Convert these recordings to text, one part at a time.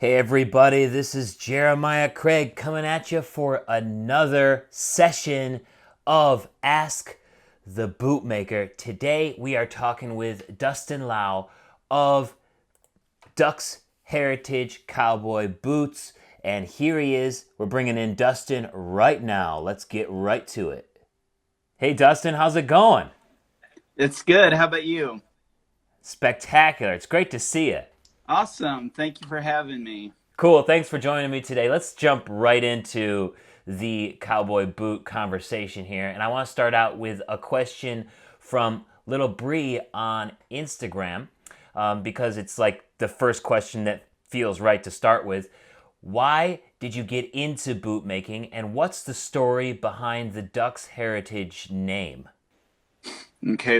Hey everybody, this is Jeremiah Craig coming at you for another session of Ask the Bootmaker. Today we are talking with Dustin Lauw of Ducks Heritage Cowboy Boots. And here he is. We're bringing in Dustin right now. Let's get right to it. Hey Dustin, how's it going? It's good. How about you? Spectacular. It's great to see you. Awesome. Thank you for having me. Cool. Thanks for joining me today. Let's jump right into the cowboy boot conversation here. And I want to start out with a question from Little Bree on Instagram because it's like the first question that feels right to start with. Why did you get into boot making, and what's the story behind the Ducks Heritage name? Okay,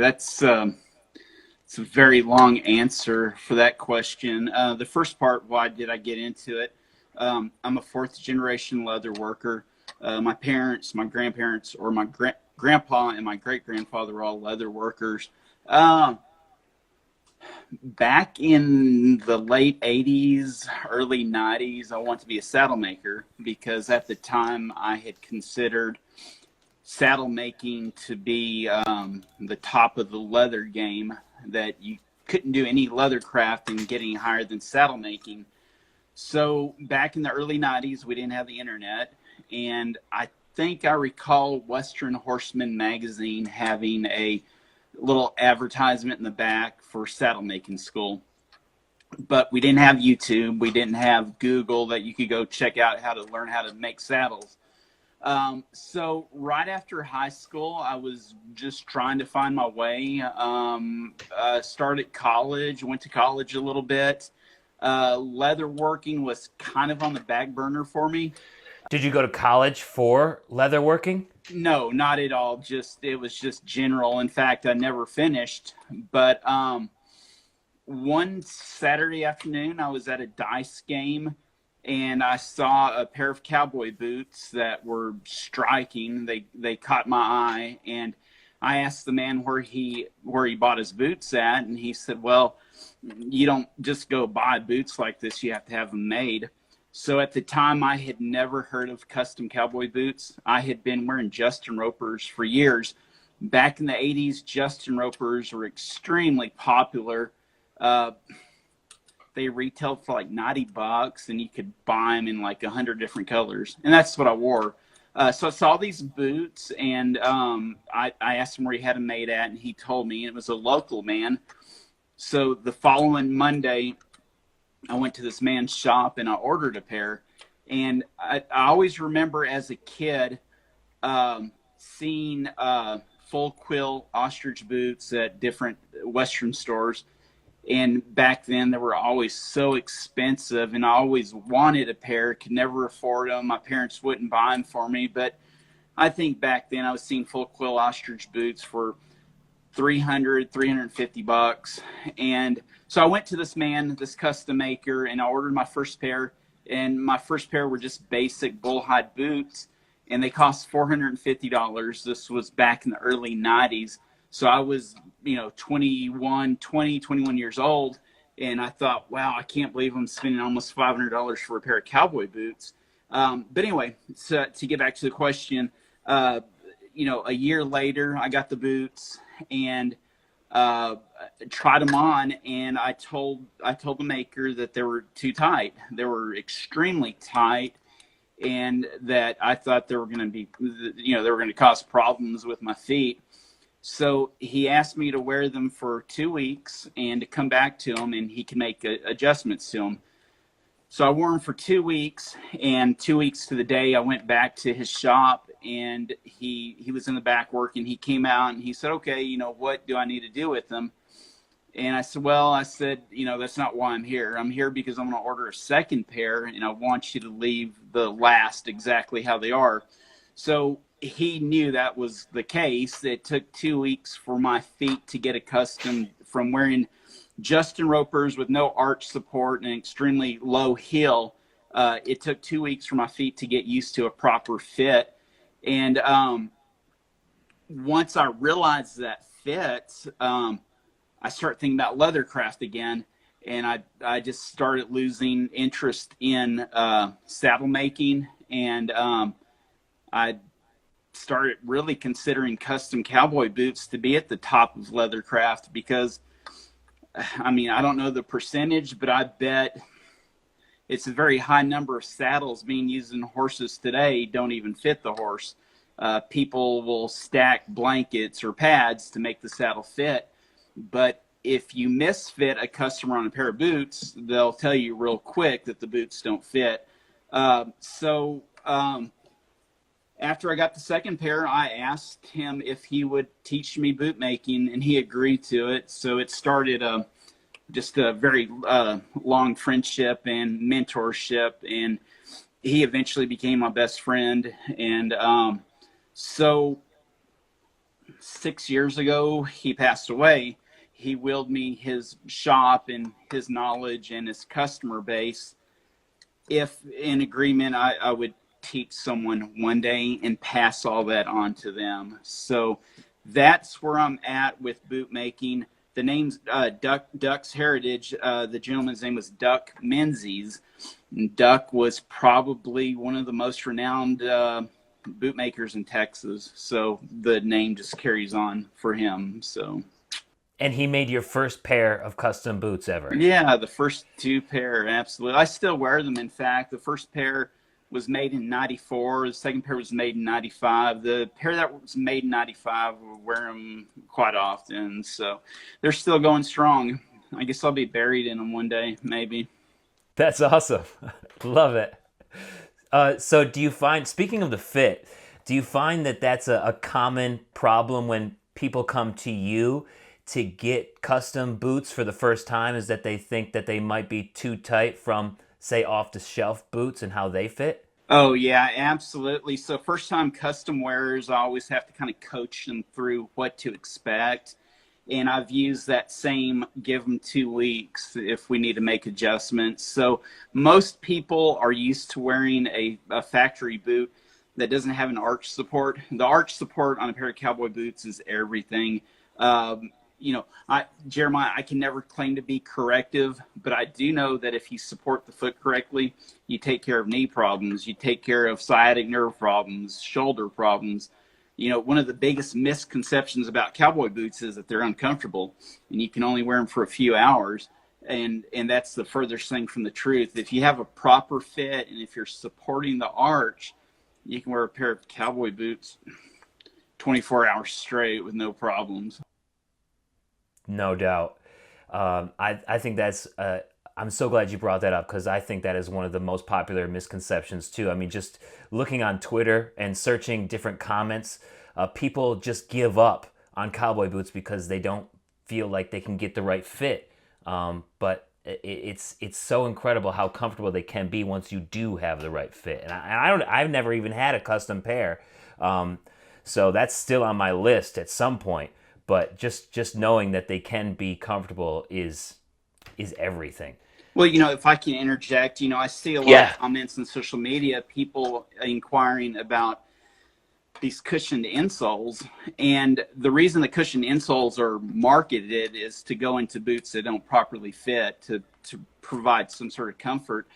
it's a very long answer for that question. The first part, why did I get into it? I'm a fourth generation leather worker. My parents, my grandparents, or my grandpa and my great grandfather were all leather workers. Um, Back in the late 80s, early 90s, I wanted to be a saddle maker because at the time I had considered saddle making to be the top of the leather game, that you couldn't do any leather craft and get any higher than saddle making. So back in the early 90s, we didn't have the internet. And I think I recall Western Horseman magazine having a little advertisement in the back for saddle making school. But we didn't have YouTube. We didn't have Google that you could go check out how to learn how to make saddles. So right after high school, I was just trying to find my way. Started college, went to college a little bit. Leather working was kind of on the back burner for me. Did you go to college for leatherworking? No, not at all. Just it was just general. In fact, I never finished. But one Saturday afternoon, I was at a dice game and I saw a pair of cowboy boots that were striking. They caught my eye, and I asked the man where he bought his boots at, and he said, "Well, you don't just go buy boots like this. You have to have them made." So at the time, I had never heard of custom cowboy boots. I had been wearing Justin Ropers for years. Back in the 80s, Justin Ropers were extremely popular. Uh, they retailed for like $90 and you could buy them in like 100 different colors. And that's what I wore. So I saw these boots, and I asked him where he had them made at, and he told me, and it was a local man. So the following Monday, I went to this man's shop and I ordered a pair. And I always remember as a kid seeing full quill ostrich boots at different Western stores. And back then, they were always so expensive, and I always wanted a pair, could never afford them. My parents wouldn't buy them for me. But I think back then I was seeing full quill ostrich boots for 300, $350. And so I went to this man, this custom maker, and I ordered my first pair. And my first pair were just basic bullhide boots, and they cost $450. This was back in the early 90s. So I was, 21 years old. And I thought, wow, I can't believe I'm spending almost $500 for a pair of cowboy boots. But anyway, so to get back to the question, uh, a year later, I got the boots and uh, tried them on, and I told the maker that they were too tight. They were extremely tight, and that I thought they were going to be, they were going to cause problems with my feet. So he asked me to wear them for 2 weeks and to come back to him, and he can make adjustments to them. So I wore them for 2 weeks, and 2 weeks to the day, I went back to his shop, and he was in the back working. He came out and he said, "Okay, what do I need to do with them?" And I said, "Well," I said, "that's not why I'm here. I'm here because I'm going to order a second pair, and I want you to leave the last exactly how they are." So he knew that was the case. It took 2 weeks for my feet to get accustomed from wearing Justin Ropers with no arch support and an extremely low heel. It took 2 weeks for my feet to get used to a proper fit. And once I realized that fit, I start thinking about leathercraft again. and I just started losing interest in saddle making, and I started really considering custom cowboy boots to be at the top of leathercraft because, I mean, I don't know the percentage, but I bet it's a very high number of saddles being used in horses today don't even fit the horse. People will stack blankets or pads to make the saddle fit, but if you misfit a customer on a pair of boots, they'll tell you real quick that the boots don't fit. After I got the second pair, I asked him if he would teach me boot making, and he agreed to it. So it started just a very long friendship and mentorship, and he eventually became my best friend. And so 6 years ago, he passed away. He willed me his shop and his knowledge and his customer base if in agreement I would teach someone one day and pass all that on to them. So that's where I'm at with boot making. The name's Duck's Heritage. The gentleman's name was Duck Menzies. And Duck was probably one of the most renowned bootmakers in Texas. So the name just carries on for him. So. And he made your first pair of custom boots ever. Yeah, the first two pair, absolutely. I still wear them. In fact, the first pair was made in 94. The second pair was made in 95. The pair that was made in 95, we wear them quite often. So they're still going strong. I guess I'll be buried in them one day, maybe. That's awesome. Love it. So do you find, speaking of the fit, do you find that that's a common problem when people come to you to get custom boots for the first time, is that they think that they might be too tight from, say, off-the-shelf boots and how they fit? Oh, yeah, absolutely. So first-time custom wearers, I always have to kind of coach them through what to expect. And I've used that same give them 2 weeks if we need to make adjustments. So most people are used to wearing a factory boot that doesn't have an arch support. The arch support on a pair of cowboy boots is everything. Jeremiah, I can never claim to be corrective, but I do know that if you support the foot correctly, you take care of knee problems, you take care of sciatic nerve problems, shoulder problems. One of the biggest misconceptions about cowboy boots is that they're uncomfortable and you can only wear them for a few hours. And that's the furthest thing from the truth. If you have a proper fit and if you're supporting the arch, you can wear a pair of cowboy boots 24 hours straight with no problems. No doubt. I think that's, I'm so glad you brought that up because I think that is one of the most popular misconceptions too. I mean, just looking on Twitter and searching different comments, people just give up on cowboy boots because they don't feel like they can get the right fit. But it's so incredible how comfortable they can be once you do have the right fit. And I've never even had a custom pair. So that's still on my list at some point. But just knowing that they can be comfortable is everything. Well, if I can interject, I see a lot Yeah. of comments on social media, people inquiring about these cushioned insoles. And the reason the cushioned insoles are marketed is to go into boots that don't properly fit, to provide some sort of comfort.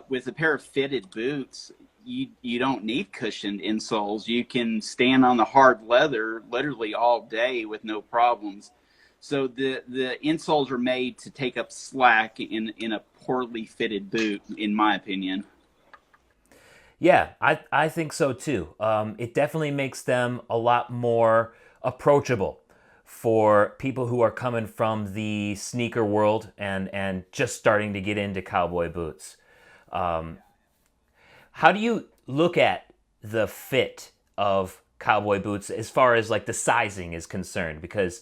With a pair of fitted boots, you don't need cushioned insoles. You can stand on the hard leather literally all day with no problems. So the insoles are made to take up slack in a poorly fitted boot, in my opinion. Yeah, I think so too. It definitely makes them a lot more approachable for people who are coming from the sneaker world and just starting to get into cowboy boots. How do you look at the fit of cowboy boots as far as like the sizing is concerned? Because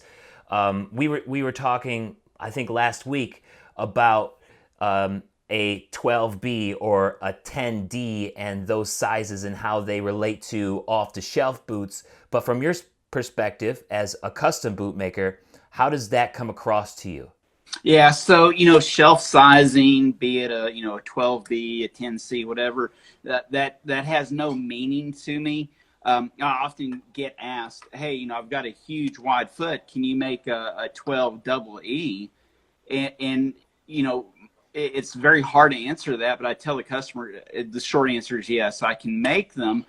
we were talking, I think last week, about a 12B or a 10D and those sizes and how they relate to off-the-shelf boots. But from your perspective as a custom bootmaker, how does that come across to you? Yeah, so shelf sizing, be it a 12B, a 10C, whatever, that has no meaning to me. I often get asked, hey, I've got a huge wide foot. Can you make a 12 double E? And you know, it's very hard to answer that, but I tell the customer the short answer is yes, I can make them,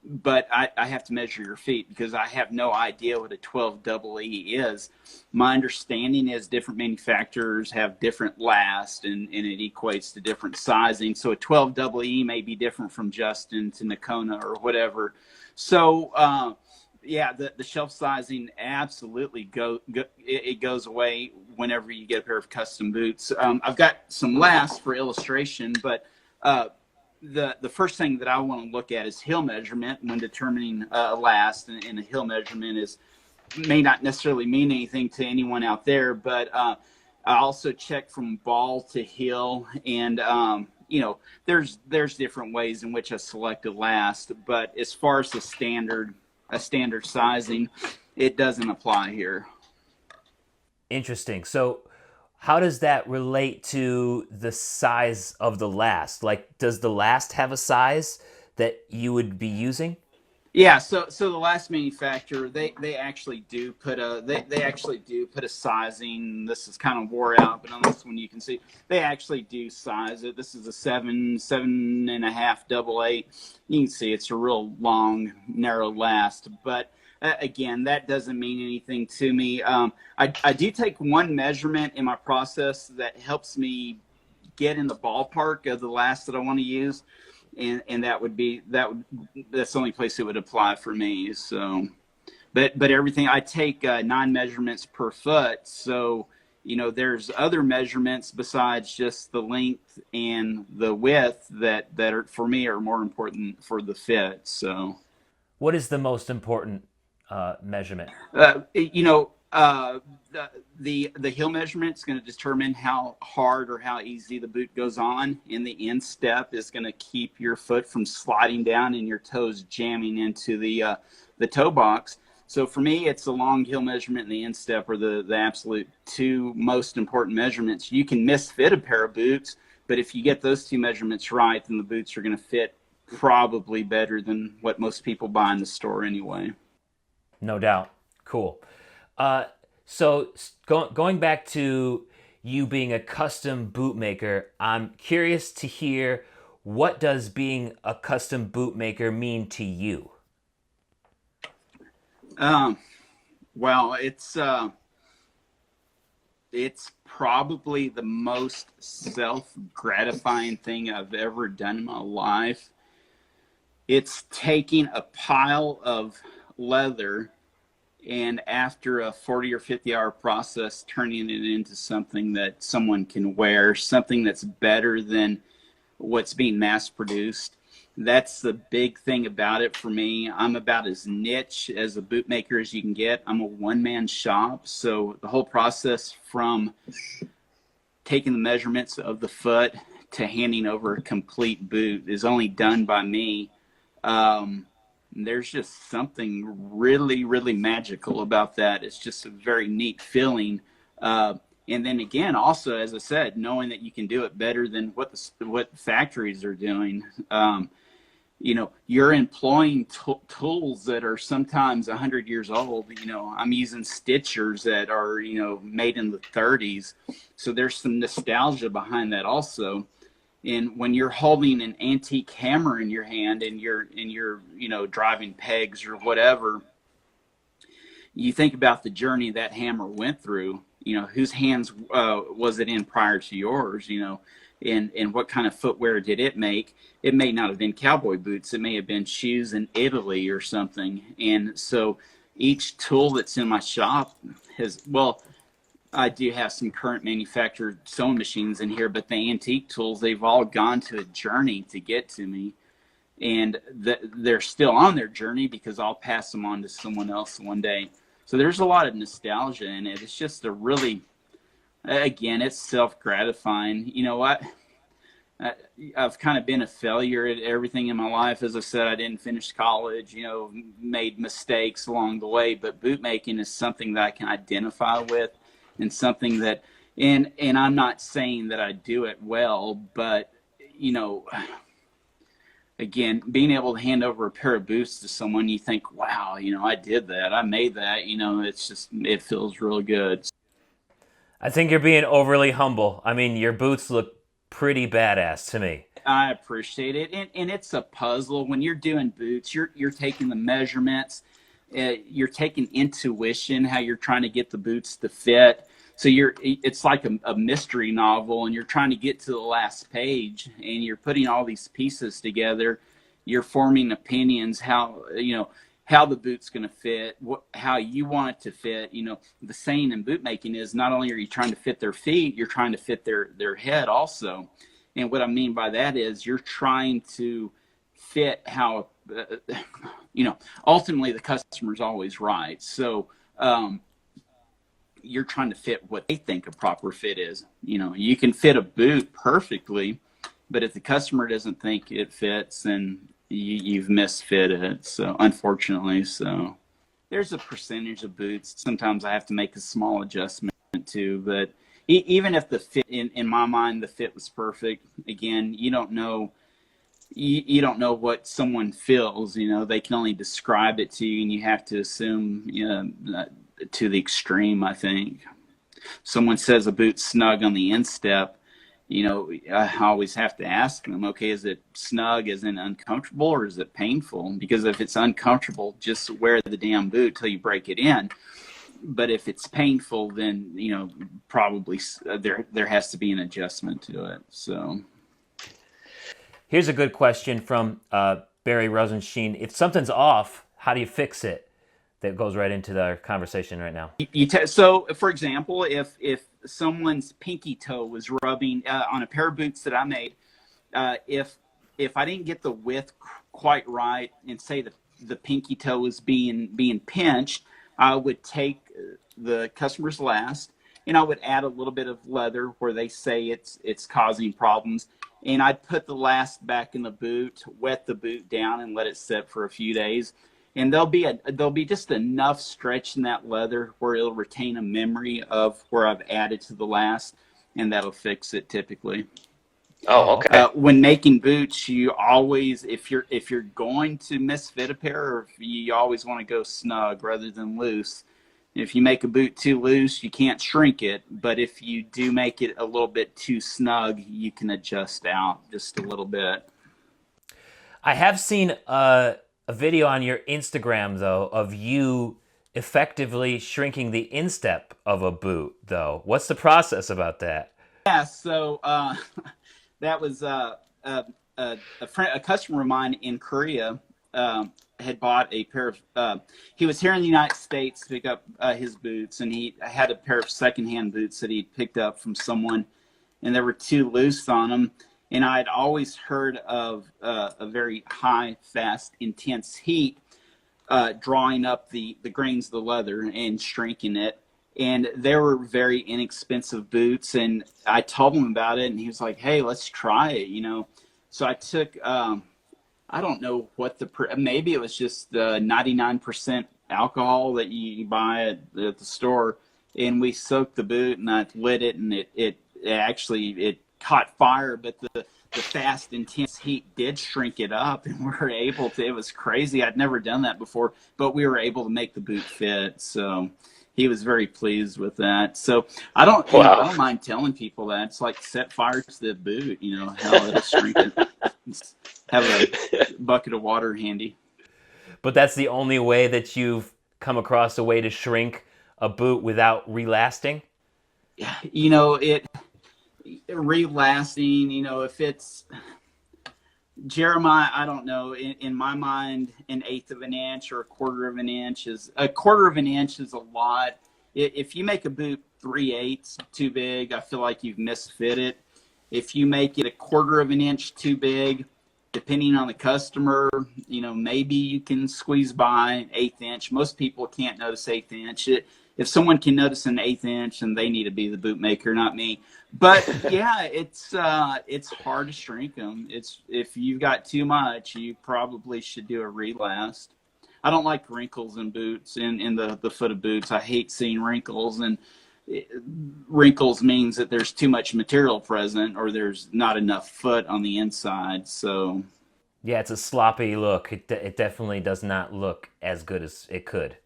but I have to measure your feet because I have no idea what a 12 double E is. My understanding is different manufacturers have different last, and it equates to different sizing. So a 12 double E may be different from Justin to Nakona or whatever. So yeah, the shelf sizing absolutely it goes away whenever you get a pair of custom boots. I've got some last for illustration, but the first thing that I want to look at is heel measurement when determining last, and the heel measurement may not necessarily mean anything to anyone out there, but I also check from ball to heel, and there's different ways in which I select a last, but as far as a standard sizing, it doesn't apply here. Interesting. So how does that relate to the size of the last? Like, does the last have a size that you would be using? Yeah, so the last manufacturer, they actually do put a sizing. This is kind of wore out, but on this one you can see they actually do size it. This is a 7.5 double eight. You can see it's a real long, narrow last, but again, that doesn't mean anything to me. I do take one measurement in my process that helps me get in the ballpark of the last that I want to use. And that's the only place it would apply for me. So, but everything, I take 9 measurements per foot. So, there's other measurements besides just the length and the width that are, for me, are more important for the fit. So, What is the most important measurement? The heel measurement is going to determine how hard or how easy the boot goes on, and the instep is going to keep your foot from sliding down and your toes jamming into the toe box. So for me, it's the long heel measurement and the instep are the absolute two most important measurements. You can misfit a pair of boots, but if you get those two measurements right, then the boots are going to fit probably better than what most people buy in the store anyway. No doubt. Cool. So going back to you being a custom boot maker, I'm curious to hear, what does being a custom boot maker mean to you? Well, it's probably the most self-gratifying thing I've ever done in my life. It's taking a pile of leather and after a 40 or 50 hour process, turning it into something that someone can wear, something that's better than what's being mass produced. That's the big thing about it for me. I'm about as niche as a bootmaker as you can get. I'm a one-man shop, so the whole process from taking the measurements of the foot to handing over a complete boot is only done by me. There's just something really, really magical about that. It's just a very neat feeling. And then again, also, as I said, knowing that you can do it better than what factories are doing. You're employing tools that are sometimes 100 years old. I'm using stitchers that are, made in the 30s. So there's some nostalgia behind that also. And when you're holding an antique hammer in your hand and you're driving pegs or whatever, you think about the journey that hammer went through. Whose hands was it in prior to yours? And what kind of footwear did it make? It may not have been cowboy boots. It may have been shoes in Italy or something. And so each tool that's in my shop I do have some current manufactured sewing machines in here, but the antique tools, they've all gone to a journey to get to me. And they're still on their journey because I'll pass them on to someone else one day. So there's a lot of nostalgia in it. It's just again, it's self-gratifying. You know what? I've kind of been a failure at everything in my life. As I said, I didn't finish college, made mistakes along the way, but bootmaking is something that I can identify with. And something that, and I'm not saying that I do it well, but, again, being able to hand over a pair of boots to someone, you think, wow, I did that. I made that, it feels real good. I think you're being overly humble. I mean, your boots look pretty badass to me. I appreciate it, and it's a puzzle. When you're doing boots, you're taking the measurements, you're taking intuition, how you're trying to get the boots to fit. So it's like a mystery novel, and you're trying to get to the last page, and you're putting all these pieces together. You're forming opinions how the boot's going to fit, how you want it to fit. The saying in bootmaking is not only are you trying to fit their feet, you're trying to fit their head also. And what I mean by that is you're trying to fit how, ultimately the customer's always right. So you're trying to fit what they think a proper fit is. You can fit a boot perfectly, but if the customer doesn't think it fits, then you've misfit it. So unfortunately, there's a percentage of boots sometimes I have to make a small adjustment to, but even if the fit in my mind the fit was perfect, again, you don't know what someone feels. They can only describe it to you, and you have to assume to the extreme. I think someone says a boot's snug on the instep, I always have to ask them, okay, is it snug as in uncomfortable, or is it painful? Because if it's uncomfortable, just wear the damn boot till you break it in. But if it's painful, then probably there has to be an adjustment to it. So Here's a good question from Barry Rosenstein. If something's off, how do you fix it? That goes right into our conversation right now. So, for example, if someone's pinky toe was rubbing on a pair of boots that I made, if I didn't get the width quite right, and say the pinky toe was being pinched, I would take the customer's last, and I would add a little bit of leather where they say it's causing problems, and I'd put the last back in the boot, wet the boot down, and let it sit for a few days. And there'll be just enough stretch in that leather where it'll retain a memory of where I've added to the last, and that'll fix it typically. Oh, okay. When making boots, you always, if you're going to misfit a pair, you always want to go snug rather than loose. If you make a boot too loose, you can't shrink it. But if you do make it a little bit too snug, you can adjust out just a little bit. I have seen a video on your Instagram, though, of you effectively shrinking the instep of a boot, though. What's the process about that? Yeah, so that was a customer of mine in Korea had bought a pair of, he was here in the United States to pick up his boots, and he had a pair of secondhand boots that he picked up from someone, and they were too loose on them. And I'd always heard of a very high, fast, intense heat drawing up the grains of the leather and shrinking it. And they were very inexpensive boots. And I told him about it, and he was like, hey, let's try it, So I took, I don't know what maybe it was just 99% alcohol that you buy at the store. And we soaked the boot, and I lit it, and it actually caught fire, but the fast, intense heat did shrink it up, and we were able to. It was crazy. I'd never done that before, but we were able to make the boot fit. So he was very pleased with that. So I don't mind telling people that. It's like set fire to the boot, how it'll shrink it. Have a bucket of water handy. But that's the only way that you've come across a way to shrink a boot without relasting? Relasting, if it's Jeremiah, I don't know. In my mind, an eighth of an inch or a quarter of an inch is a lot. If you make a boot 3/8 too big, I feel like you've misfit it. If you make it a quarter of an inch too big, depending on the customer, maybe you can squeeze by an eighth inch. Most people can't notice eighth inch. If someone can notice an eighth inch, then they need to be the bootmaker, not me. But yeah, it's hard to shrink them. If you've got too much, you probably should do a relast. I don't like wrinkles in boots, in the foot of boots. I hate seeing wrinkles, and wrinkles means that there's too much material present, or there's not enough foot on the inside. So yeah, it's a sloppy look. It definitely does not look as good as it could.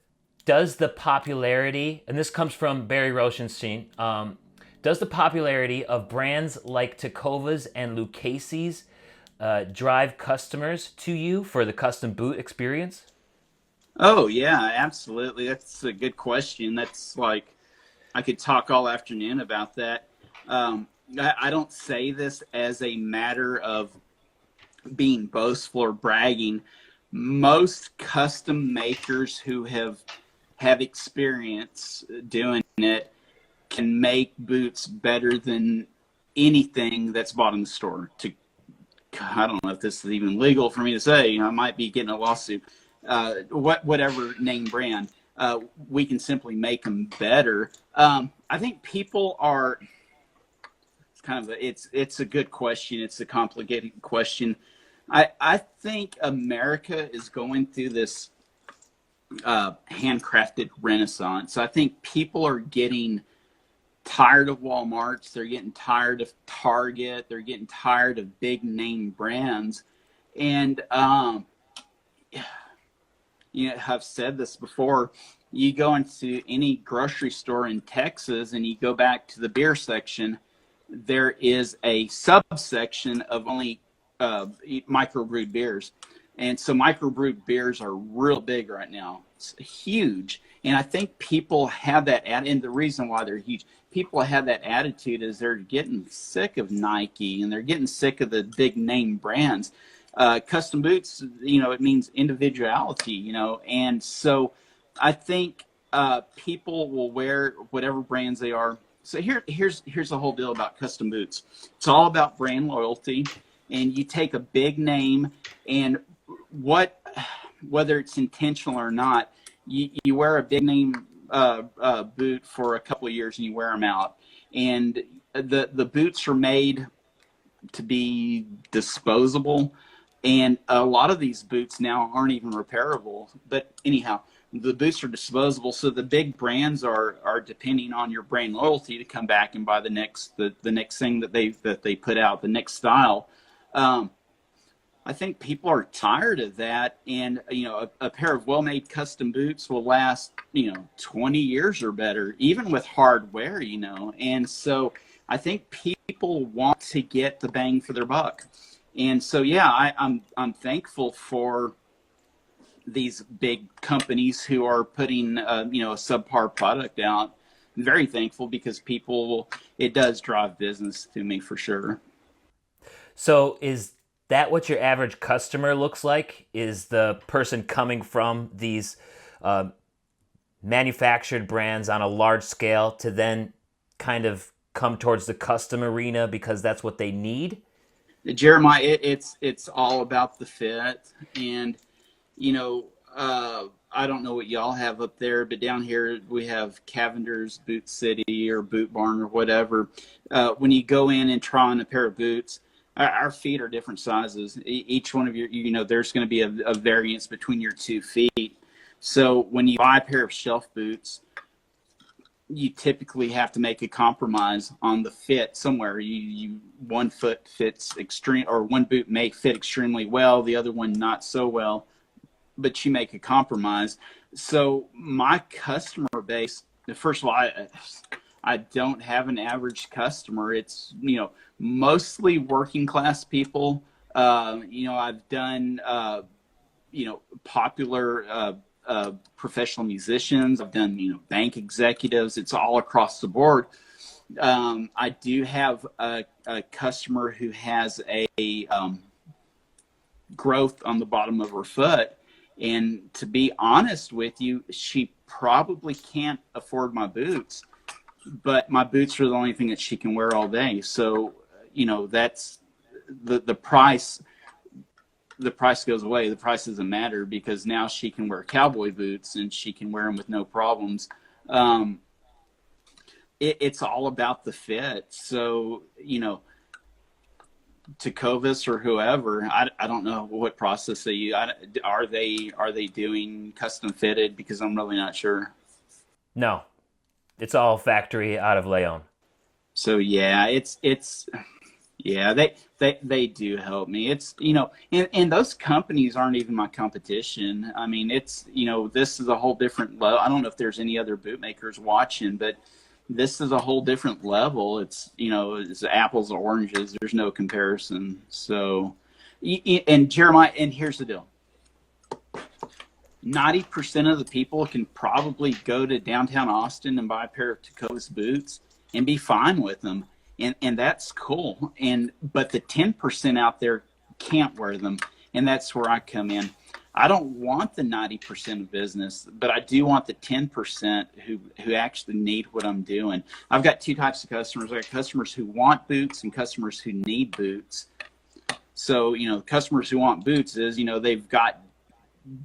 Does the popularity, and this comes from Barry Rosenstein, Does the popularity of brands like Tecovas and Lucchese's drive customers to you for the custom boot experience? Oh yeah, absolutely. That's a good question. That's like I could talk all afternoon about that. I don't say this as a matter of being boastful or bragging. Most custom makers who have experience doing it can make boots better than anything that's bought in the store. I don't know if this is even legal for me to say. I might be getting a lawsuit. Whatever name brand, we can simply make them better. I think people are. It's kind of it's a good question. It's a complicated question. I think America is going through this handcrafted renaissance. I think people are getting tired of Walmarts. They're getting tired of Target. They're getting tired of big name brands. And, I've said this before. You go into any grocery store in Texas and you go back to the beer section, there is a subsection of only microbrewed beers. And so microbrewed beers are real big right now. It's huge. And I think people have that, and the reason why they're huge, people have that attitude is they're getting sick of Nike and they're getting sick of the big name brands. Custom boots, it means individuality, and so I think people will wear whatever brands they are. So here's the whole deal about custom boots. It's all about brand loyalty, and you take a big name, and whether it's intentional or not, you wear a big name boot for a couple of years and you wear them out, and the boots are made to be disposable, and a lot of these boots now aren't even repairable. But anyhow, the boots are disposable, so the big brands are depending on your brand loyalty to come back and buy the next thing that they put out, the next style. I think people are tired of that, and a pair of well-made custom boots will last 20 years or better, even with hardware, and so I think people want to get the bang for their buck. And so yeah, I'm thankful for these big companies who are putting a subpar product out. I'm very thankful because it does drive business to me for sure. So is that what your average customer looks like? Is the person coming from these manufactured brands on a large scale to then kind of come towards the custom arena because that's what they need? Jeremiah, it's all about the fit, and I don't know what y'all have up there, but down here we have Cavender's Boot City or Boot Barn or whatever. When you go in and try on a pair of boots, our feet are different sizes. Each one of there's going to be a variance between your 2 feet. So when you buy a pair of shelf boots, you typically have to make a compromise on the fit somewhere. One foot fits or one boot may fit extremely well, the other one not so well, but you make a compromise. So my customer base, first of all, I don't have an average customer. It's mostly working class people. I've done popular professional musicians. I've done bank executives. It's all across the board. I do have a customer who has a growth on the bottom of her foot, and to be honest with you, she probably can't afford my boots, but my boots are the only thing that she can wear all day. So that's the price. The price goes away. The price doesn't matter because now she can wear cowboy boots and she can wear them with no problems. It's all about the fit. So, Tecovas or whoever, I don't know what process they use. Are they doing custom fitted? Because I'm really not sure. No, it's all factory out of Leon. So yeah, yeah, they do help me. It's, and those companies aren't even my competition. I mean, it's, this is a whole different level. I don't know if there's any other bootmakers watching, but this is a whole different level. It's, it's apples and oranges. There's no comparison. So, and Jeremiah, and here's the deal. 90% of the people can probably go to downtown Austin and buy a pair of Tecovas boots and be fine with them. And that's cool. But the 10% out there can't wear them. And that's where I come in. I don't want the 90% of business, but I do want the 10% who actually need what I'm doing. I've got two types of customers. I got customers who want boots and customers who need boots. So, customers who want boots is, they've got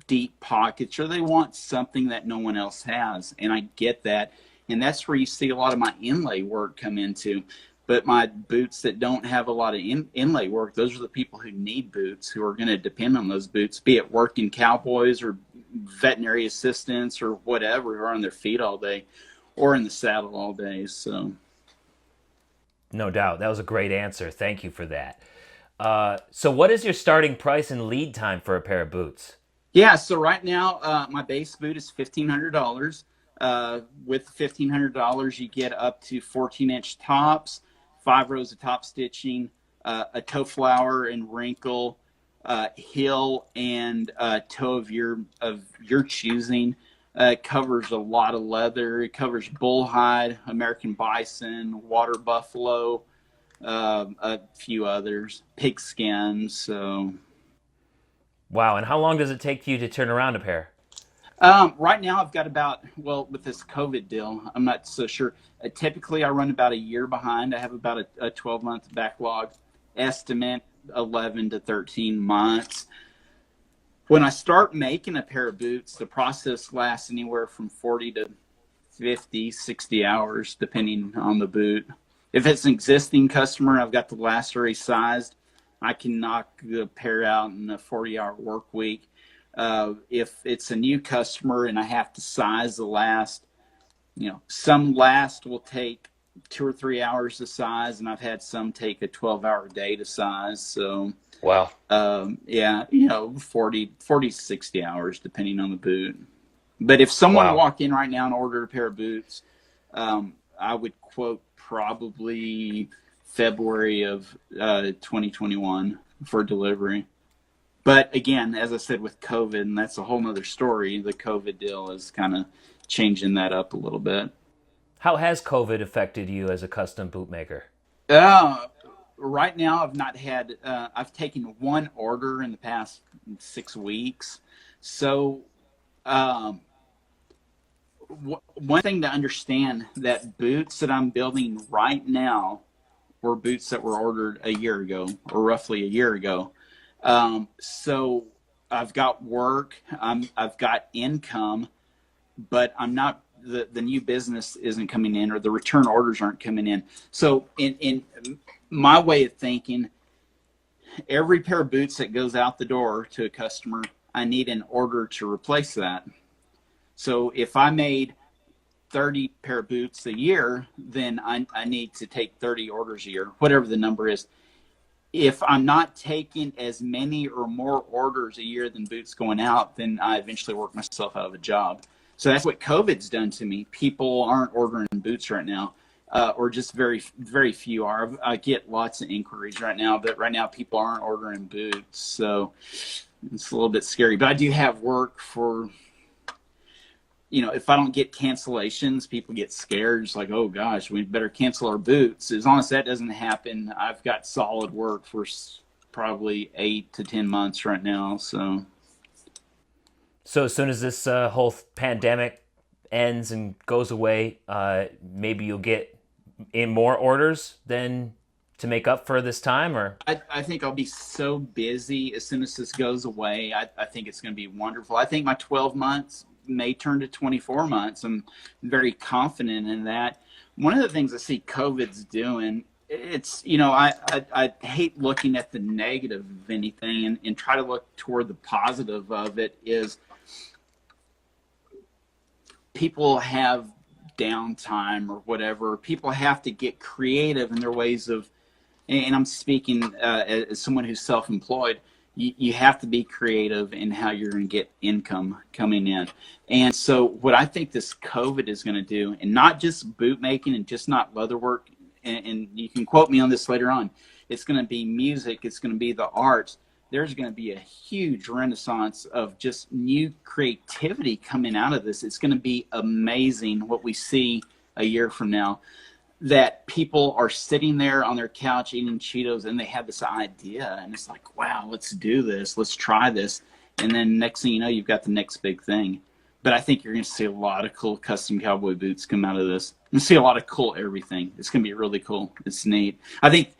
deep pockets or they want something that no one else has. And I get that. And that's where you see a lot of my inlay work come into. But my boots that don't have a lot of inlay work, those are the people who need boots, who are going to depend on those boots, be it working cowboys or veterinary assistants or whatever, who are on their feet all day or in the saddle all day. So, no doubt. That was a great answer. Thank you for that. So what is your starting price and lead time for a pair of boots? Yeah, so right now, my base boot is $1,500. With $1,500, you get up to 14-inch tops, 5 rows of top stitching, a toe flower and wrinkle, heel and toe of your choosing. It covers a lot of leather. It covers bullhide, American bison, water buffalo, a few others, pigskin. So, wow. And how long does it take you to turn around a pair? Right now I've got with this COVID deal, I'm not so sure. Typically I run about a year behind. I have about a 12-month backlog, estimate 11 to 13 months. When I start making a pair of boots, the process lasts anywhere from 40 to 50, 60 hours, depending on the boot. If it's an existing customer, I've got the last already sized, I can knock the pair out in a 40-hour work week. If it's a new customer and I have to size the last, some last will take 2 or 3 hours to size, and I've had some take a 12-hour day to size. So, wow. Yeah, 40 to 60 hours, depending on the boot. But if someone walked in right now and ordered a pair of boots, I would quote probably February of 2021 for delivery. But again, as I said, with COVID, and that's a whole nother story, the COVID deal is kind of changing that up a little bit. How has COVID affected you as a custom bootmaker? Right now, I've not had, I've taken one order in the past 6 weeks. So one thing to understand, that boots that I'm building right now were boots that were ordered a year ago, or roughly a year ago. So I've got work, I've got income, but I'm not, the new business isn't coming in, or the return orders aren't coming in. So in my way of thinking, every pair of boots that goes out the door to a customer, I need an order to replace that. So if I made 30 pair of boots a year, then I need to take 30 orders a year, whatever the number is. If I'm not taking as many or more orders a year than boots going out, then I eventually work myself out of a job. So that's what COVID's done to me. People aren't ordering boots right now, or just very, very few are. I get lots of inquiries right now, but right now people aren't ordering boots. So it's a little bit scary. But I do have work for, if I don't get cancellations, people get scared. It's like, oh gosh, we better cancel our boots. As long as that doesn't happen, I've got solid work for probably 8 to 10 months right now. So as soon as this whole pandemic ends and goes away, maybe you'll get in more orders than to make up for this time, or? I think I'll be so busy as soon as this goes away. I think it's going to be wonderful. I think my 12 months may turn to 24 months. I'm very confident in that. One of the things I see COVID's doing, it's, I hate looking at the negative of anything and try to look toward the positive of it, is people have downtime or whatever. People have to get creative in their ways of, and I'm speaking as someone who's self-employed, you have to be creative in how you're going to get income coming in. And so what I think this COVID is going to do, and not just boot making and just not leatherwork, and you can quote me on this later on, it's going to be music, it's going to be the arts. There's going to be a huge renaissance of just new creativity coming out of this. It's going to be amazing what we see a year from now, that people are sitting there on their couch eating Cheetos and they have this idea and it's like, wow, let's do this. Let's try this. And then next thing you know, you've got the next big thing. But I think you're going to see a lot of cool custom cowboy boots come out of this. You're going to see a lot of cool everything. It's going to be really cool. It's neat. I think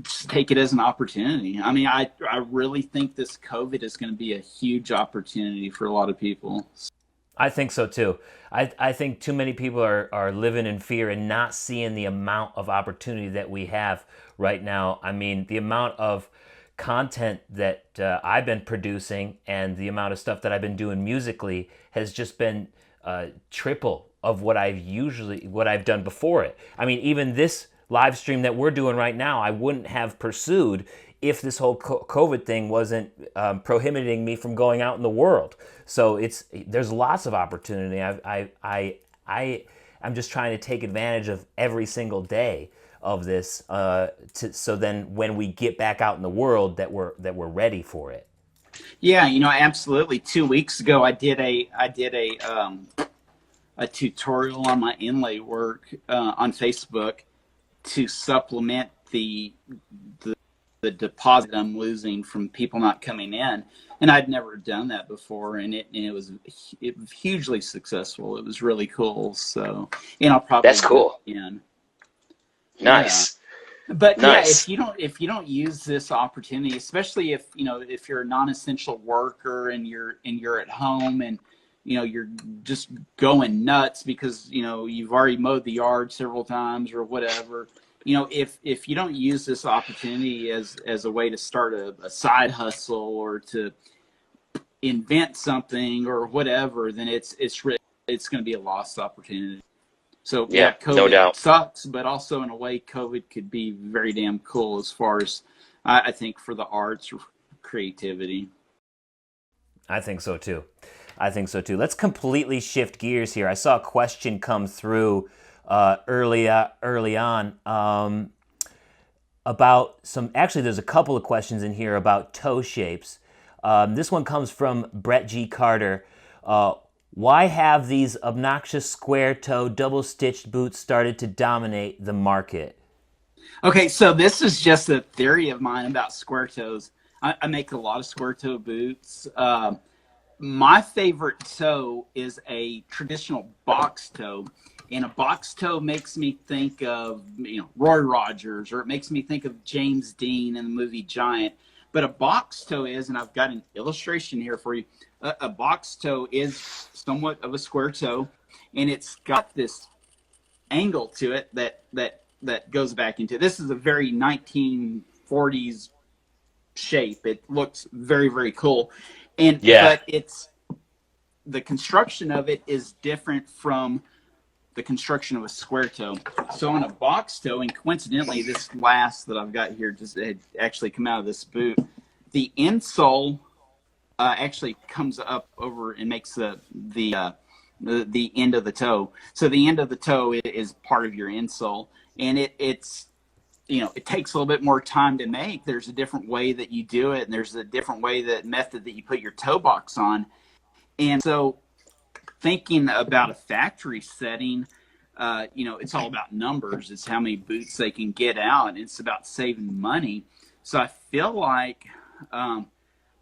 just take it as an opportunity. I mean, I really think this COVID is going to be a huge opportunity for a lot of people. I think so too. I think too many people are living in fear and not seeing the amount of opportunity that we have right now. I mean, the amount of content that I've been producing and the amount of stuff that I've been doing musically has just been triple of what I've done before it. I mean, even this live stream that we're doing right now, I wouldn't have pursued if this whole COVID thing wasn't prohibiting me from going out in the world. So there's lots of opportunity. I'm just trying to take advantage of every single day of this, so then when we get back out in the world, that we're ready for it. Yeah, absolutely. 2 weeks ago, I did a tutorial on my inlay work on Facebook to supplement the deposit I'm losing from people not coming in, and I'd never done that before, and it was hugely successful. It was really cool. So, I'll probably That's cool. Nice. Yeah. But nice. Yeah, if you don't use this opportunity, especially if you're a non-essential worker and you're at home and you're just going nuts because you've already mowed the yard several times or whatever. If you don't use this opportunity as a way to start a side hustle or to invent something or whatever, then it's going to be a lost opportunity. So yeah, COVID no doubt sucks, but also in a way, COVID could be very damn cool as far as I think for the arts or creativity. I think so too. Let's completely shift gears here. I saw a question come through early on about there's a couple of questions in here about toe shapes. This one comes from Brett G. Carter. Why have these obnoxious square toe double stitched boots started to dominate the market? Okay, so this is just a theory of mine about square toes. I make a lot of square toe boots. My favorite toe is a traditional box toe. And a box toe makes me think of Roy Rogers, or it makes me think of James Dean in the movie Giant. But a box toe is, and I've got an illustration here for you, a box toe is somewhat of a square toe, and it's got this angle to it that goes back into it. This is a very 1940s shape. It looks very, very cool. But the construction of it is different from the construction of a square toe. So on a box toe, and coincidentally, this last that I've got here just had actually come out of this boot. The insole actually comes up over and makes the end of the toe. So the end of the toe is part of your insole, and it's it takes a little bit more time to make. There's a different way that you do it, and there's a different method that you put your toe box on, and so thinking about a factory setting, it's all about numbers. It's how many boots they can get out, and it's about saving money. So I feel like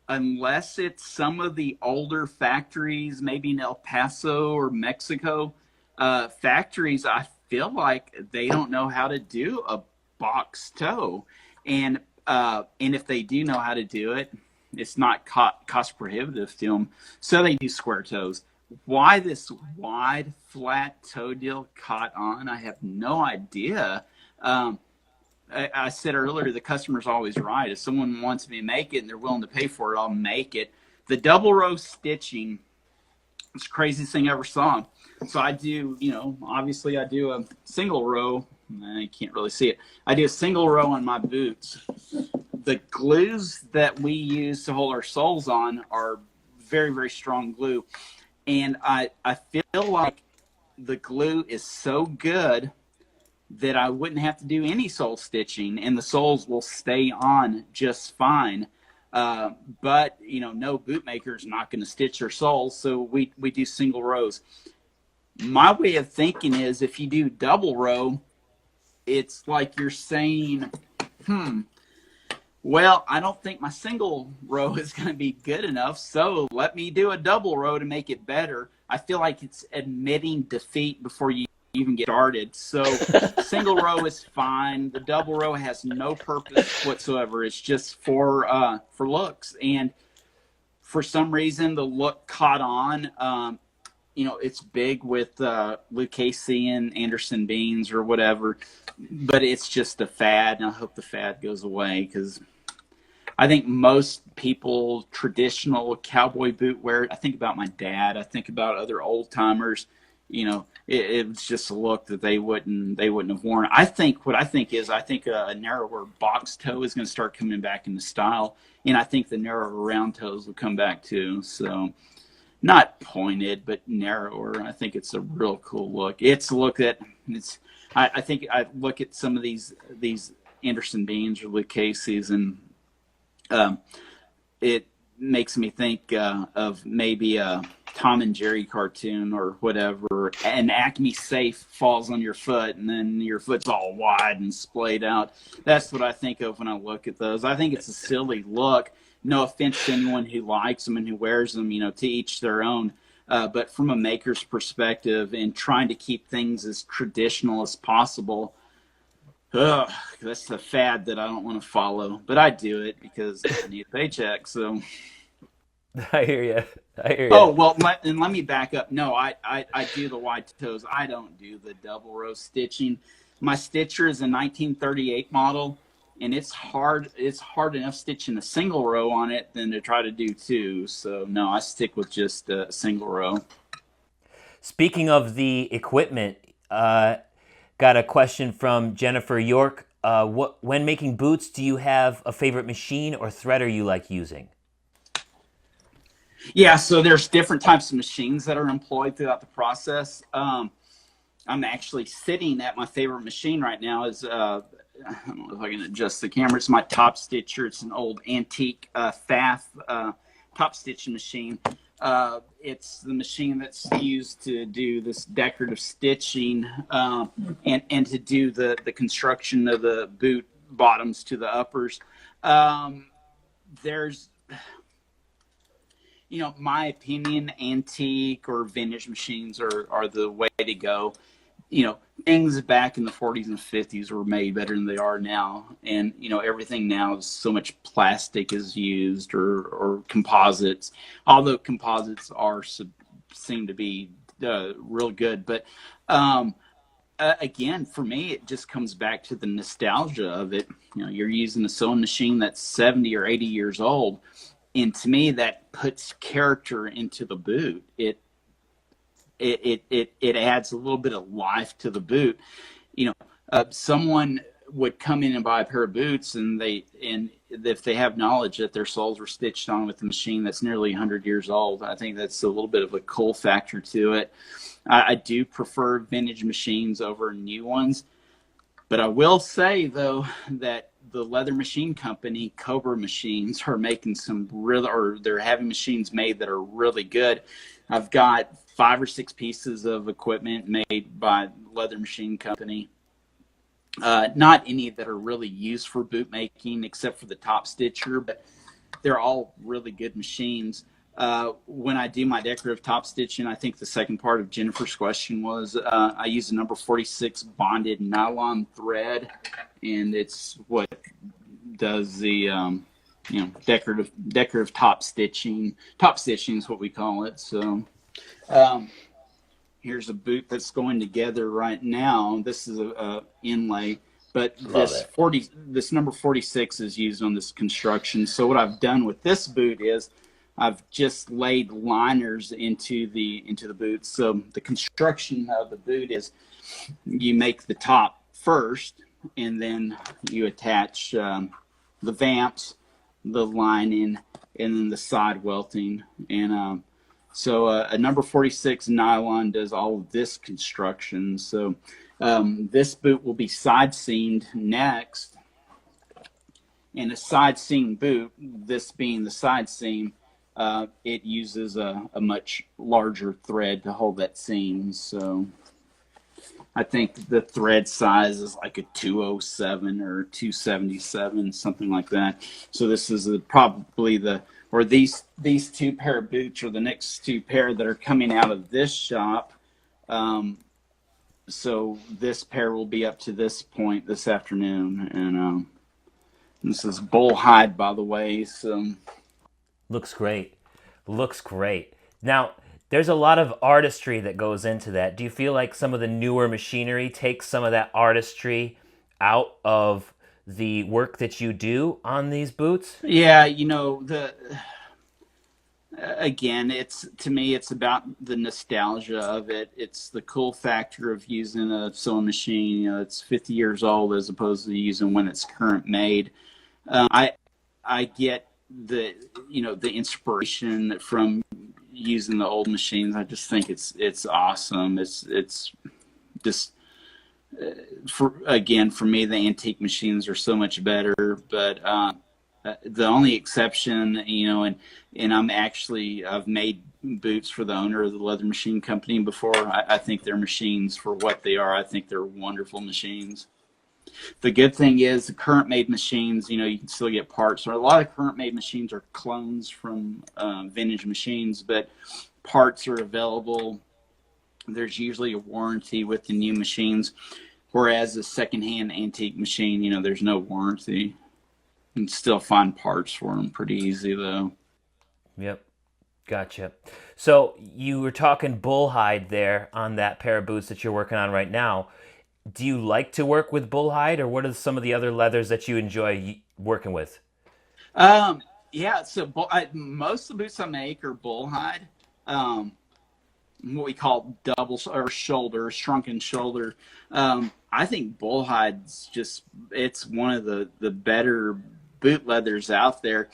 unless it's some of the older factories, maybe in El Paso or Mexico, factories, I feel like they don't know how to do a box toe. And if they do know how to do it, it's not cost prohibitive to them. So they do square toes. Why this wide, flat toe deal caught on, I have no idea. I said earlier, the customer's always right. If someone wants me to make it and they're willing to pay for it, I'll make it. The double row stitching, it's the craziest thing I ever saw. So I do, obviously I do a single row. I can't really see it. I do a single row on my boots. the glues that we use to hold our soles on are very, very strong glue. And I feel like the glue is so good that I wouldn't have to do any sole stitching, and the soles will stay on just fine. But no bootmaker is not going to stitch their soles, so we do single rows. My way of thinking is, if you do double row, it's like you're saying, well, I don't think my single row is going to be good enough, so let me do a double row to make it better. I feel like it's admitting defeat before you even get started. So single row is fine. The double row has no purpose whatsoever. It's just for looks. And for some reason, the look caught on. It's big with Lucchese and Anderson beans or whatever, but it's just a fad, and I hope the fad goes away, because I think most people, traditional cowboy boot wear, I think about my dad, I think about other old timers, it was just a look that they wouldn't have worn. I think a narrower box toe is going to start coming back into style, and I think the narrower round toes will come back too. So not pointed, but narrower. I think it's a real cool look. It's a look that I think I look at some of these Anderson beans or Lucchese's, and it makes me think of maybe a Tom and Jerry cartoon or whatever. An Acme safe falls on your foot, and then your foot's all wide and splayed out. That's what I think of when I look at those. I think it's a silly look. No offense to anyone who likes them and who wears them, to each their own. But from a maker's perspective, and trying to keep things as traditional as possible, that's a fad that I don't want to follow. But I do it because I need a paycheck. So I hear you. Oh, well, let me back up. No, I do the wide toes. I don't do the double row stitching. My stitcher is a 1938 model, and it's hard enough stitching a single row on it than to try to do two. So no, I stick with just a single row. Speaking of the equipment, got a question from Jennifer York. When making boots, do you have a favorite machine or threader you like using? Yeah, so there's different types of machines that are employed throughout the process. I'm actually sitting at my favorite machine right now. I don't know if I can adjust the camera. It's my top stitcher. It's an old antique Pfaff top stitching machine. It's the machine that's used to do this decorative stitching and to do the construction of the boot bottoms to the uppers. There's my opinion, antique or vintage machines are the way to go. Things back in the 40s and 50s were made better than they are now. And, everything now is so much plastic is used or composites, although composites seem to be real good. But again, for me, it just comes back to the nostalgia of it. You're using a sewing machine that's 70 or 80 years old. And to me, that puts character into the boot. It adds a little bit of life to the boot. Someone would come in and buy a pair of boots, and if they have knowledge that their soles were stitched on with a machine that's nearly 100 years old, I think that's a little bit of a cool factor to it. I do prefer vintage machines over new ones, but I will say though that the leather machine company, Cobra Machines, are making they're having machines made that are really good. I've got 5 or 6 pieces of equipment made by leather machine company. Not any that are really used for boot making except for the top stitcher, but they're all really good machines. When I do my decorative top stitching, I think the second part of Jennifer's question was I use a number 46 bonded nylon thread, and it's what does the decorative top stitching. Top stitching is what we call it. So here's a boot that's going together right now. This is a inlay, but this number 46 is used on this construction. So what I've done with this boot is I've just laid liners into the boot. So the construction of the boot is you make the top first, and then you attach the vamps, the lining, and then the side welting. And so a number 46 nylon does all of this construction. So this boot will be side seamed next. And a side seam boot, this being the side seam, it uses a much larger thread to hold that seam. So I think the thread size is like a 207 or 277, something like that. So this is probably these two pair of boots are the next two pair that are coming out of this shop. So this pair will be up to this point this afternoon. And this is bull hide, by the way. So Looks great. Looks great. Now, there's a lot of artistry that goes into that. Do you feel like some of the newer machinery takes some of that artistry out of the work that you do on these boots? yeah, the again, it's to me, it's about the nostalgia of it. It's the cool factor of using a sewing machine. It's 50 years old as opposed to using one that's current made. I I get the inspiration from using the old machines. I just think it's awesome. It's just for me, the antique machines are so much better. But the only exception, and I've made boots for the owner of the leather machine company before. I think their machines, for what they are, I think they're wonderful machines. The good thing is the current made machines, you can still get parts. So a lot of current made machines are clones from vintage machines, but parts are available. There's usually a warranty with the new machines, whereas a secondhand antique machine, there's no warranty. You can still find parts for them pretty easy though. Yep. Gotcha. So you were talking bullhide there on that pair of boots that you're working on right now. Do you like to work with bullhide, or what are some of the other leathers that you enjoy working with? Yeah, so most of the boots I make are bullhide. Um, what we call double or shoulder, shrunken shoulder. I think bullhide's it's one of the better boot leathers out there.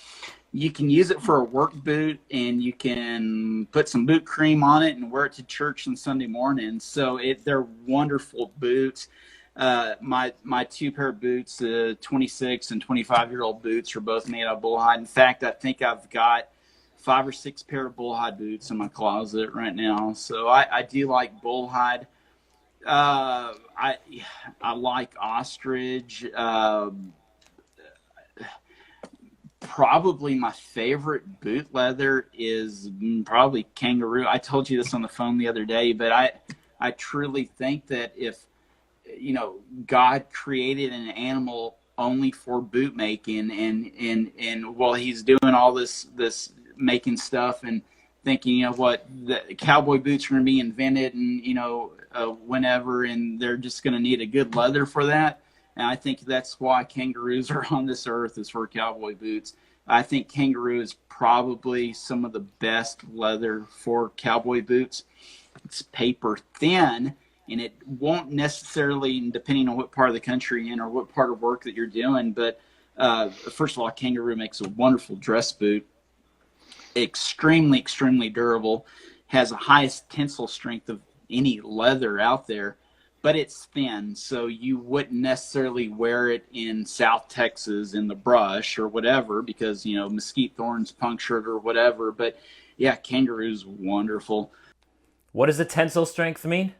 You can use it for a work boot, and you can put some boot cream on it and wear it to church on Sunday morning. So they're wonderful boots. My two pair of boots, 26 and 25-year-old boots, are both made out of bullhide. In fact, I think I've got 5 or 6 pair of bullhide boots in my closet right now. So I do like bullhide. I like ostrich. Probably my favorite boot leather is probably kangaroo. I told you this on the phone the other day, but I truly think that if God created an animal only for boot making, and while he's doing all this making stuff and thinking, what, the cowboy boots are going to be invented, and whenever, and they're just going to need a good leather for that. And I think that's why kangaroos are on this earth, is for cowboy boots. I think kangaroo is probably some of the best leather for cowboy boots. It's paper thin, and it won't necessarily, depending on what part of the country you're in or what part of work that you're doing. But first of all, kangaroo makes a wonderful dress boot. Extremely, extremely durable. Has the highest tensile strength of any leather out there, but it's thin, so you wouldn't necessarily wear it in South Texas in the brush or whatever, because mesquite thorns puncture it or whatever. But yeah, kangaroo's wonderful. What does the tensile strength mean?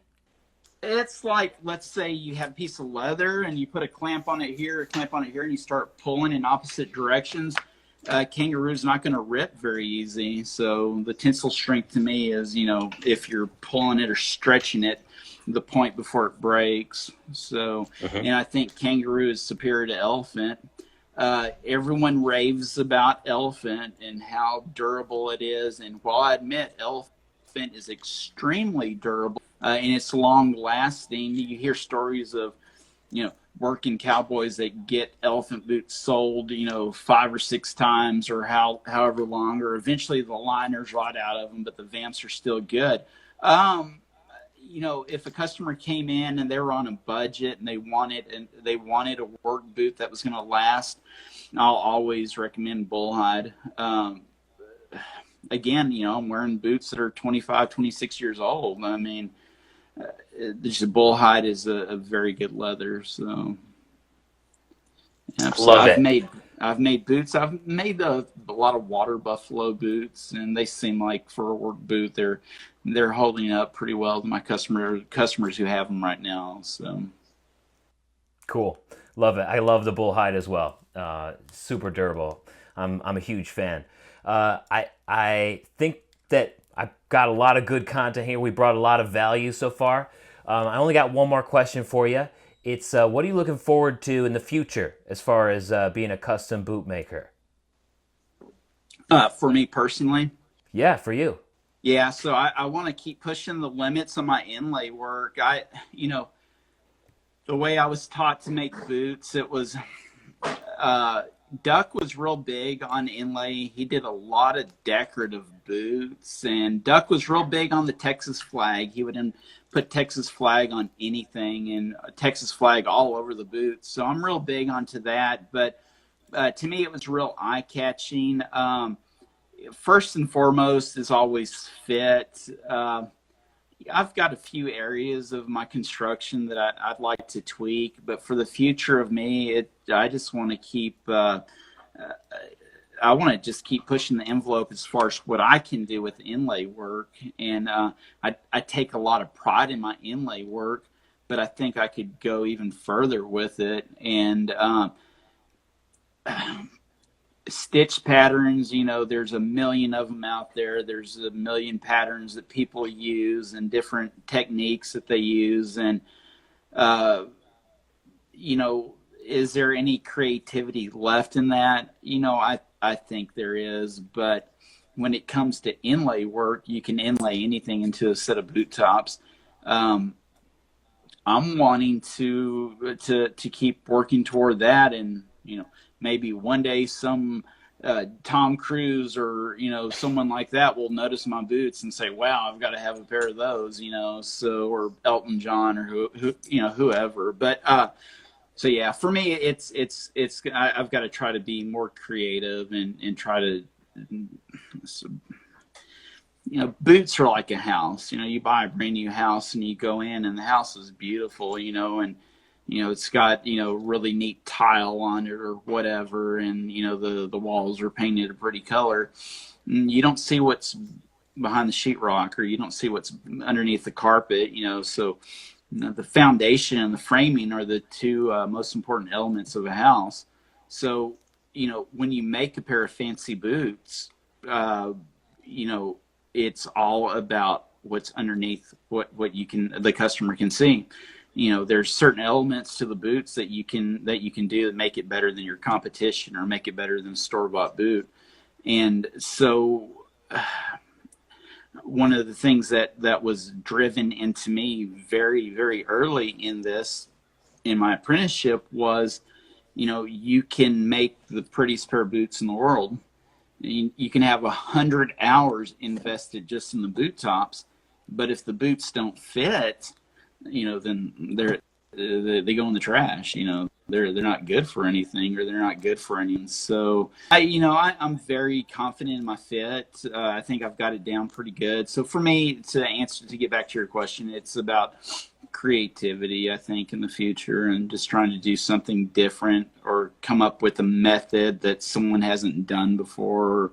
It's like, let's say you have a piece of leather and you put a clamp on it here, a clamp on it here, and you start pulling in opposite directions. Kangaroo's not going to rip very easy. So the tensile strength to me is, if you're pulling it or stretching it, the point before it breaks. So, and I think kangaroo is superior to elephant. Everyone raves about elephant and how durable it is. And while I admit elephant is extremely durable and it's long lasting, you hear stories of, working cowboys that get elephant boots sold, 5 or 6 times or however long, or eventually the liners rot out of them, but the vamps are still good. If a customer came in and they were on a budget and they wanted a work boot that was going to last, I'll always recommend bullhide. Again, I'm wearing boots that are 25, 26 years old. I mean, just bullhide is a very good leather. So, yeah, so Love it. I've made boots. I've made a lot of water buffalo boots, and they seem like for a work boot, they're holding up pretty well to my customers who have them right now. So, Cool. Love it. I love the bull hide as well. Super durable. I'm a huge fan. I think that I've got a lot of good content here. We brought a lot of value so far. I only got one more question for you. It's what are you looking forward to in the future as far as being a custom boot maker? for me personally, Yeah, for you. yeah. So I want to keep pushing the limits of my inlay work. The way I was taught to make boots, it was uh, Duck was real big on inlay. He did a lot of decorative boots, and Duck was real big on the Texas flag. He would put Texas flag on anything and a Texas flag all over the boots. So I'm real big onto that. But to me, it was real eye catching. First and foremost is always fit. I've got a few areas of my construction that I'd like to tweak, but for the future of me, I just want to I want to just keep pushing the envelope as far as what I can do with inlay work. And I take a lot of pride in my inlay work, but I think I could go even further with it. And stitch patterns, there's a million of them out there. There's a million patterns that people use and different techniques that they use. And, uh, is there any creativity left in that? I think there is, but when it comes to inlay work, you can inlay anything into a set of boot tops. Um, I'm wanting to keep working toward that, and maybe one day some Tom Cruise or someone like that will notice my boots and say, "Wow, I've got to have a pair of those," So, or Elton John or whoever. But so yeah, for me, I've got to try to be more creative and try to. Boots are like a house. You buy a brand new house and you go in and the house is beautiful, and it's got really neat tile on it or whatever, and the walls are painted a pretty color. And you don't see what's behind the sheetrock, or you don't see what's underneath the carpet. So the foundation and the framing are the two most important elements of a house. So when you make a pair of fancy boots, you know, it's all about what's underneath, what the customer can see. There's certain elements to the boots that you can do that make it better than your competition or make it better than a store-bought boot. And so one of the things that was driven into me very, very early in my apprenticeship was, you can make the prettiest pair of boots in the world. You can have 100 hours invested just in the boot tops, but if the boots don't fit, then they go in the trash. They're not good for anything, or they're not good for anything. So I'm very confident in my fit. I think I've got it down pretty good. So for me, to get back to your question, it's about creativity, I think, in the future, and just trying to do something different or come up with a method that someone hasn't done before,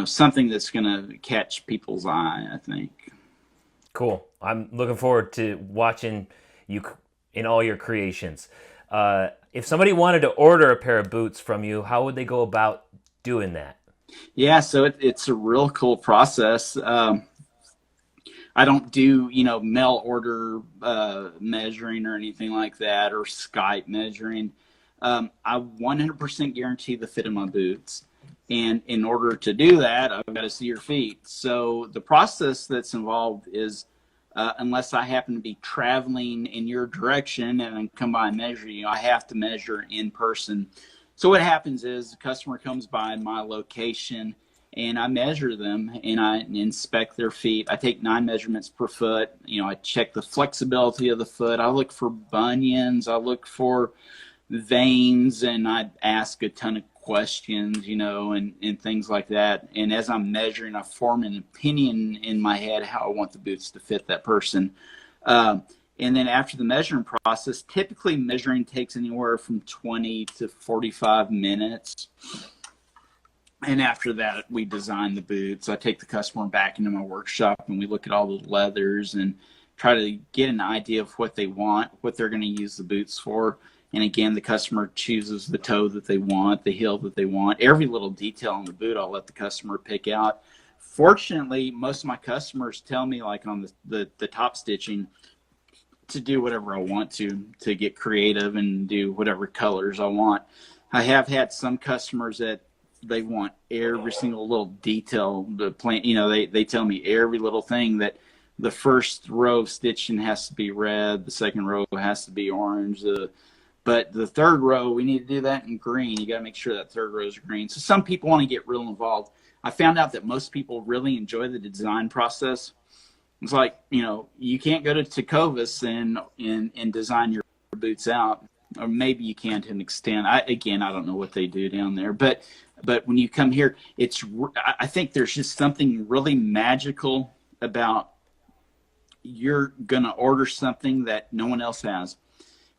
something that's going to catch people's eye, I think. Cool. I'm looking forward to watching you in all your creations. If somebody wanted to order a pair of boots from you, how would they go about doing that? Yeah, so it's a real cool process. I don't do, mail order measuring or anything like that, or Skype measuring. I 100% guarantee the fit of my boots. And in order to do that, I've got to see your feet. So the process that's involved is, unless I happen to be traveling in your direction and come by and measure you, I have to measure in person. So what happens is the customer comes by my location and I measure them and I inspect their feet. I take 9 measurements per foot. I check the flexibility of the foot. I look for bunions. I look for veins, and I'd ask a ton of questions, and things like that. And as I'm measuring, I form an opinion in my head how I want the boots to fit that person. And then after the measuring process, typically measuring takes anywhere from 20 to 45 minutes. And after that, we design the boots. I take the customer back into my workshop and we look at all the leathers and try to get an idea of what they want, what they're going to use the boots for. And again, the customer chooses the toe that they want, the heel that they want. Every little detail on the boot, I'll let the customer pick out. Fortunately, most of my customers tell me, like on the top stitching, to do whatever I want to get creative and do whatever colors I want. I have had some customers that they want every single little detail. The plant, they tell me every little thing, that the first row of stitching has to be red, the second row has to be orange, but the third row, we need to do that in green. You got to make sure that third row is green. So some people want to get real involved. I found out that most people really enjoy the design process. It's like, you can't go to Tecovas and design your boots out, or maybe you can to an extent. I don't know what they do down there, but when you come here, I think there's just something really magical about, you're going to order something that no one else has.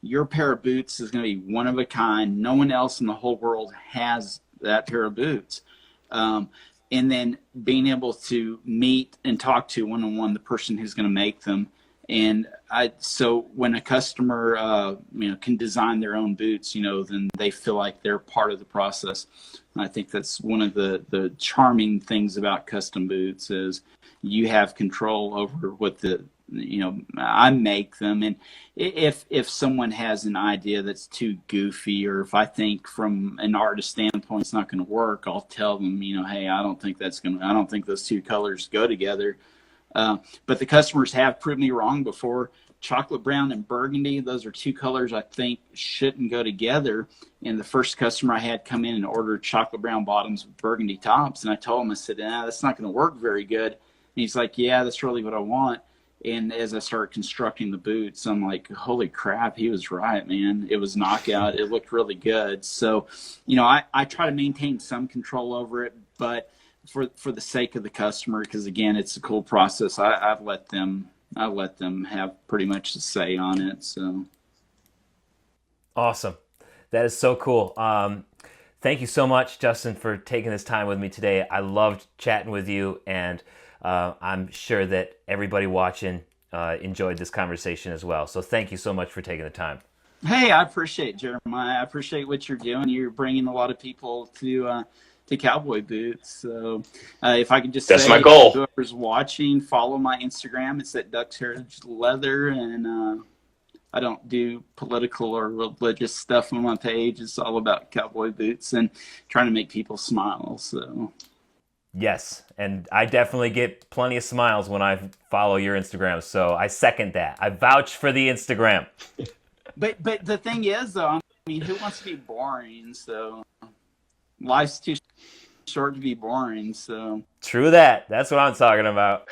Your pair of boots is going to be one of a kind. No one else in the whole world has that pair of boots. And then being able to meet and talk to one-on-one the person who's going to make them. And so when a customer, can design their own boots, then they feel like they're part of the process. And I think that's one of the charming things about custom boots, is you have control over what I make them. And if someone has an idea that's too goofy, or if I think from an artist standpoint it's not going to work, I'll tell them, hey, I don't think those two colors go together. But the customers have proved me wrong before. Chocolate brown and burgundy, those are two colors I think shouldn't go together. And the first customer I had come in and order chocolate brown bottoms with burgundy tops, and I told him, I said, that's not going to work very good. And he's like, yeah, that's really what I want. And as I started constructing the boots, I'm like, holy crap, he was right, man. It was knockout. It looked really good. So, I try to maintain some control over it, but for the sake of the customer, because again, it's a cool process, I let them have pretty much the say on it. So Awesome. That is so cool. Thank you so much, Justin, for taking this time with me today. I loved chatting with you, and I'm sure that everybody watching enjoyed this conversation as well. So thank you so much for taking the time. Hey, I appreciate it, Jeremiah. I appreciate what you're doing. You're bringing a lot of people to Cowboy boots. So if I could just That's say, my goal. whoever's watching, follow my Instagram. It's at Ducks Heritage Leather, and I don't do political or religious stuff on my page. It's all about cowboy boots and trying to make people smile. So Yes, and I definitely get plenty of smiles when I follow your Instagram, so I second that. I vouch for the Instagram. But the thing is, though, I mean, who wants to be boring? So life's too short to be boring. So True that. That's what I'm talking about.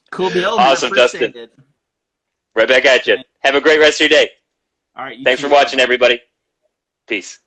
cool deal. Awesome, Dustin. It. Right back at you. Have a great rest of your day. All right. Thanks for watching, everybody. Peace.